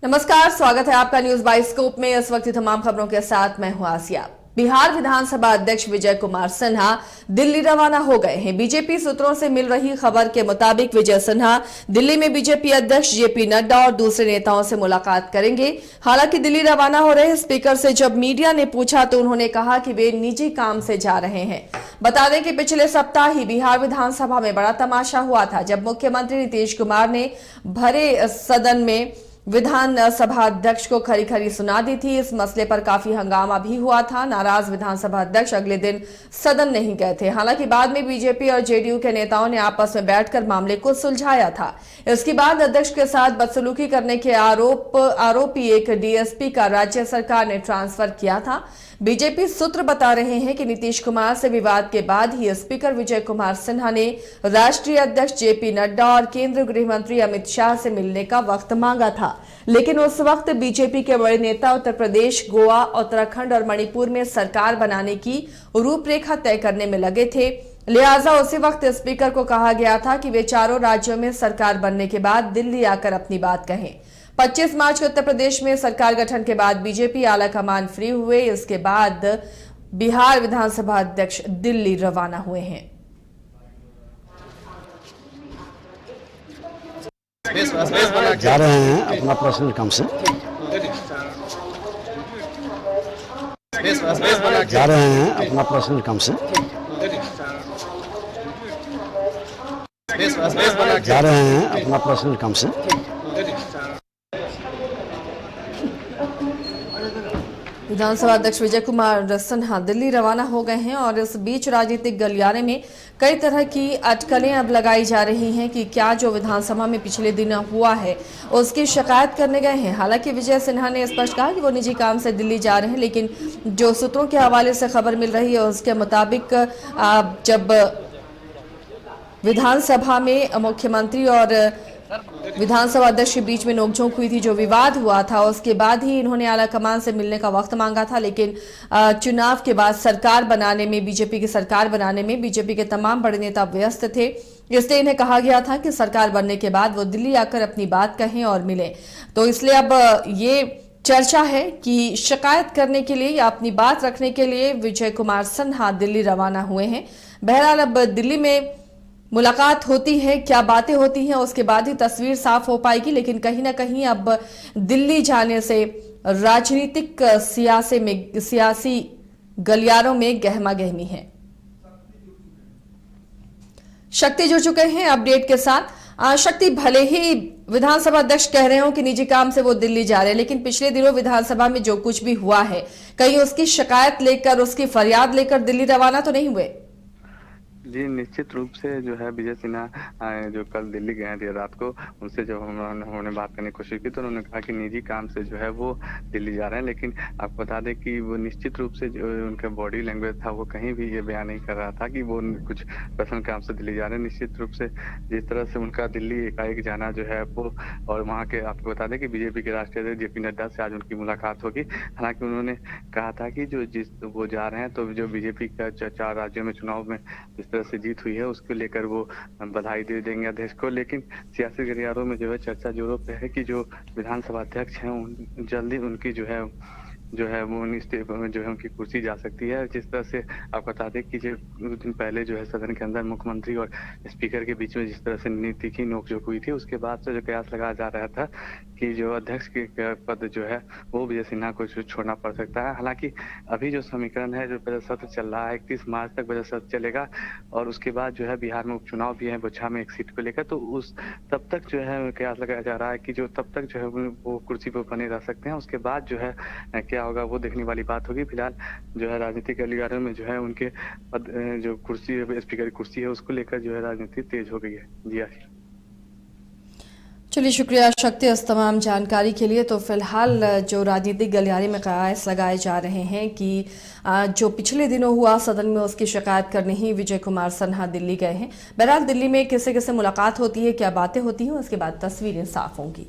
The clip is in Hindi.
नमस्कार, स्वागत है आपका न्यूज बाइस्कोप में। इस वक्त तमाम खबरों के साथ मैं हूं आसिया। बिहार विधानसभा अध्यक्ष विजय कुमार सिन्हा दिल्ली रवाना हो गए हैं। बीजेपी सूत्रों से मिल रही खबर के मुताबिक विजय सिन्हा दिल्ली में बीजेपी अध्यक्ष जेपी नड्डा और दूसरे नेताओं से मुलाकात करेंगे। हालांकि दिल्ली रवाना हो रहे स्पीकर से जब मीडिया ने पूछा तो उन्होंने कहा कि वे निजी काम से जा रहे हैं। बता दें कि पिछले सप्ताह ही बिहार विधानसभा में बड़ा तमाशा हुआ था, जब मुख्यमंत्री नीतीश कुमार ने भरे सदन में विधानसभा अध्यक्ष को खरी खरी सुना दी थी। इस मसले पर काफी हंगामा भी हुआ था। नाराज विधानसभा अध्यक्ष अगले दिन सदन नहीं गए थे। हालांकि बाद में बीजेपी और जेडीयू के नेताओं ने आपस में बैठकर मामले को सुलझाया था। इसके बाद अध्यक्ष के साथ बदसलूकी करने के आरोपी एक डीएसपी का राज्य सरकार ने ट्रांसफर किया था। बीजेपी सूत्र बता रहे हैं कि नीतीश कुमार से विवाद के बाद ही स्पीकर विजय कुमार सिन्हा ने राष्ट्रीय अध्यक्ष जेपी नड्डा और केंद्रीय गृह मंत्री अमित शाह से मिलने का वक्त मांगा था। लेकिन उस वक्त बीजेपी के बड़े नेता उत्तर प्रदेश, गोवा, उत्तराखंड और मणिपुर में सरकार बनाने की रूपरेखा तय करने में लगे थे। लिहाजा उसी वक्त स्पीकर को कहा गया था कि वे चारों राज्यों में सरकार बनने के बाद दिल्ली आकर अपनी बात कहें। 25 मार्च को उत्तर प्रदेश में सरकार गठन के बाद बीजेपी आला कमान फ्री हुए। इसके बाद बिहार विधानसभा अध्यक्ष दिल्ली रवाना हुए हैं। जा रहे हैं अपना पर्सनल काम से, जा रहे हैं अपना पर्सनल काम से, जा रहे हैं अपना पर्सनल काम से। विधानसभा अध्यक्ष विजय कुमार सिन्हा दिल्ली रवाना हो गए हैं और इस बीच राजनीतिक गलियारे में कई तरह की अटकलें अब लगाई जा रही हैं कि क्या जो विधानसभा में पिछले दिन हुआ है उसकी शिकायत करने गए हैं। हालांकि विजय सिन्हा ने स्पष्ट कहा कि वो निजी काम से दिल्ली जा रहे हैं, लेकिन जो सूत्रों के हवाले से खबर मिल रही है उसके मुताबिक जब विधानसभा में मुख्यमंत्री और विधानसभा अध्यक्ष के बीच में नोकझोंक हुई थी, जो विवाद हुआ था, उसके बाद ही इन्होंने आला कमान से मिलने का वक्त मांगा था। लेकिन चुनाव के बाद सरकार बनाने में, बीजेपी की सरकार बनाने में बीजेपी के तमाम बड़े नेता व्यस्त थे। इसलिए इन्हें कहा गया था कि सरकार बनने के बाद वो दिल्ली आकर अपनी बात कहें और मिलें। तो इसलिए अब ये चर्चा है कि शिकायत करने के लिए या अपनी बात रखने के लिए विजय कुमार सिन्हा दिल्ली रवाना हुए हैं। बहरहाल अब दिल्ली में मुलाकात होती है, क्या बातें होती हैं, उसके बाद ही तस्वीर साफ हो पाएगी। लेकिन कहीं ना कहीं अब दिल्ली जाने से राजनीतिक सियासी गलियारों में गहमा गहमी है। शक्ति जुड़ चुके हैं अपडेट के साथ। शक्ति, भले ही विधानसभा अध्यक्ष कह रहे हो कि निजी काम से वो दिल्ली जा रहे हैं, लेकिन पिछले दिनों विधानसभा में जो कुछ भी हुआ है, कहीं उसकी शिकायत लेकर, उसकी फरियाद लेकर दिल्ली रवाना तो नहीं हुए? जी, निश्चित रूप से जो है विजय सिन्हा जो कल दिल्ली गए थे रात को, उनसे जब उन्होंने बात करने की कोशिश की तो उन्होंने कहा कि निजी काम से जो है वो दिल्ली जा रहे हैं। लेकिन आपको बता दें कि वो निश्चित रूप से जो उनका बॉडी लैंग्वेज था वो कहीं भी ये बयान नहीं कर रहा था कि वो कुछ पर्सनल काम से दिल्ली जा रहे हैं। निश्चित रूप से जिस तरह से उनका दिल्ली एकाएक जाना जो है वो, और वहाँ के आपको बता दें कि बीजेपी के राष्ट्रीय अध्यक्ष जेपी नड्डा से आज उनकी मुलाकात होगी। हालांकि उन्होंने कहा था कि वो जा रहे हैं तो जो बीजेपी का 4 राज्यों में चुनाव में जिस तरह से जीत हुई है उसको लेकर वो बधाई दे देंगे अध्यक्ष को। लेकिन सियासी गलियारों में जो है चर्चा जोरों पे है कि जो विधानसभा अध्यक्ष हैं जल्दी उनकी जो है वो जो है उनकी कुर्सी जा सकती है। जिस तरह से आप बता दें कि जो कुछ दिन पहले जो है सदन के अंदर मुख्यमंत्री और स्पीकर के बीच में जिस तरह से तीखी नोकझोंक हुई थी, उसके बाद से जो कयास लगाया जा रहा था कि जो अध्यक्ष के पद जो है वो विजय सिन्हा को छोड़ना पड़ सकता है। हालांकि अभी जो समीकरण है, जो बजट सत्र चल रहा है, 31 मार्च तक बजट सत्र चलेगा और उसके बाद जो है बिहार में उपचुनाव भी है बोछा में एक सीट को लेकर, तो उस तब तक जो है कयास लगाया जा रहा है कि जो तब तक जो है वो कुर्सी पर बने रह सकते हैं। उसके बाद जो है क्या होगा वो देखने वाली बात होगी। फिलहाल जो है राजनीतिक गलियारों में जो है उनके पद, जो कुर्सी स्पीकर की कुर्सी है उसको लेकर जो है राजनीति तेज हो गई है। जी चलिए, शुक्रिया शक्ति इस तमाम जानकारी के लिए। तो फिलहाल जो राजनीतिक गलियारे में कयास लगाए जा रहे हैं कि जो पिछले दिनों हुआ सदन में उसकी शिकायत करने ही विजय कुमार सिन्हा दिल्ली गए हैं। बहरहाल दिल्ली में किससे किससे मुलाकात होती है, क्या बातें होती हैं, उसके बाद तस्वीरें साफ होंगी।